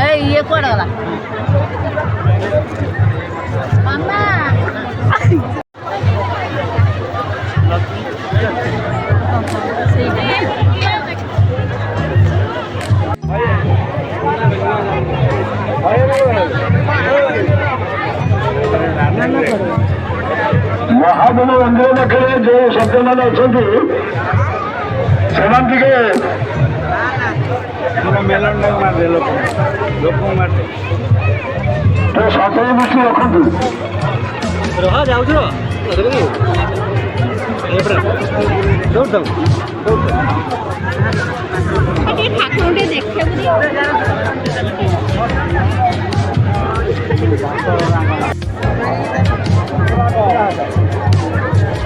এই ইয়ে করে গেল মামা ମହାଦେବ ମନ୍ଦିର ପାଖରେ ଯେଉଁ ସତ୍ୟମାନେ ଅଛନ୍ତି ସେମାନେ ଟିକେ ସତର୍କ ଦୃଷ୍ଟି ରଖନ୍ତୁ।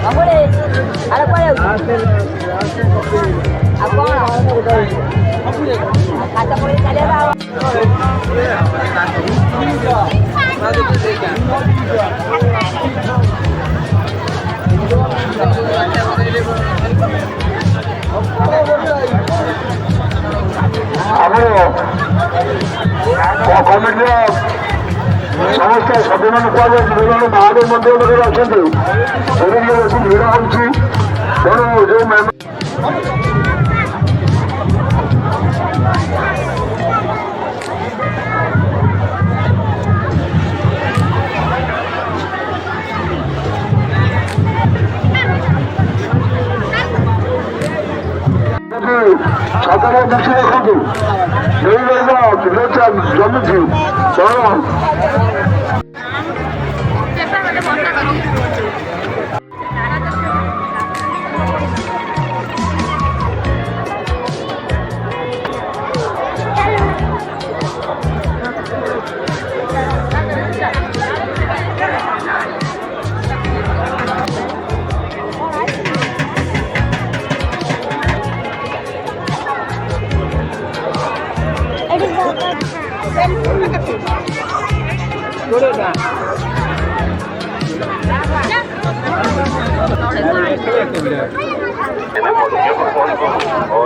ଠାକୁରଟେ ଆମର କମିଟିର ସମସ୍ତ ସଭ୍ୟମାନେ କୁହାଯାଉଛି ଯେଉଁମାନେ ମହାଦେବ ମନ୍ଦିର ପାଖରେ ଅଛନ୍ତି ସେଠି ଟିକେ ବେଶୀ ଭିଡ଼ ହେଉଛି। ତେଣୁ ଯେଉଁ ସତର୍କ ଦୃଷ୍ଟି ରଖନ୍ତୁ। ଜମିଛି ତେଣୁ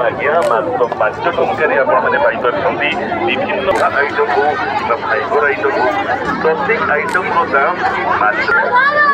ଆଜ୍ଞା ମାତ୍ର 5 ଟଙ୍କାରେ ଆପଣମାନେ ପାଇପାରୁଛନ୍ତି ବିଭିନ୍ନ ଆଇଟମ୍ ହଉ କିମ୍ବା ଫାଇବର ଆଇଟମ୍ ହଉ ପ୍ରତ୍ୟେକ ଆଇଟମ୍ର ଦାମ ମାତ୍ର